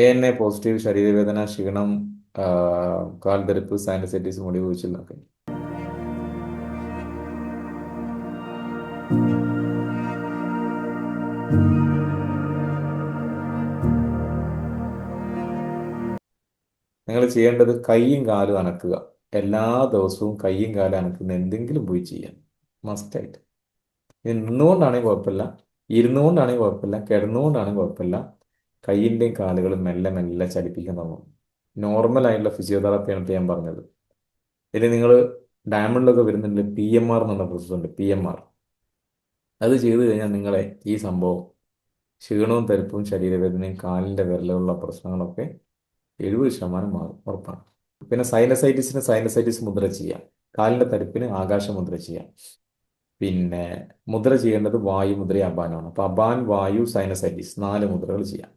ANA positive, ശരീരവേദന, ക്ഷീണം, കാൽതരിപ്പ്, sinusitis, മുടി കൊഴിച്ചിൽ എന്നൊക്കെ. നിങ്ങൾ ചെയ്യേണ്ടത് കൈയും കാലും അനക്കുക. എല്ലാ ദിവസവും കൈയും കാലും അനക്കുന്ന എന്തെങ്കിലും പോയി ചെയ്യാം, മസ്റ്റായിട്ട്. ഇത് നിന്നുകൊണ്ടാണെങ്കിൽ കുഴപ്പമില്ല, ഇരുന്നുകൊണ്ടാണെങ്കിൽ കുഴപ്പമില്ല, കിടന്നുകൊണ്ടാണെങ്കിൽ കുഴപ്പമില്ല. കൈയിൻ്റെയും കാലുകളും മെല്ലെ മെല്ലെ ചലിപ്പിക്കാൻ തുടങ്ങും. നോർമൽ ആയിട്ടുള്ള ഫിസിയോതെറാപ്പിയാണ് ഇപ്പോൾ ഞാൻ പറഞ്ഞത്. ഇതിൽ നിങ്ങൾ ഡയമണ്ടിലൊക്കെ വരുന്നുണ്ട് PMR എന്നുള്ള പ്രോസസ് ഉണ്ട്, PMR. അത് ചെയ്തു കഴിഞ്ഞാൽ നിങ്ങളെ ഈ സംഭവം, ക്ഷീണവും തരിപ്പും ശരീരവേദനയും കാലിൻ്റെ വിരലുള്ള പ്രശ്നങ്ങളൊക്കെ 70% മാറും, ഉറപ്പാണ്. പിന്നെ സൈനസൈറ്റിസ് മുദ്ര ചെയ്യാം. കാലിൻ്റെ തരിപ്പിന് ആകാശ മുദ്ര ചെയ്യാം. പിന്നെ മുദ്ര ചെയ്യേണ്ടത് വായു മുദ്ര, അബാനാണ്. അപ്പോൾ അബാൻ, വായു, സൈനസൈറ്റിസ് 4 മുദ്രകൾ ചെയ്യാം.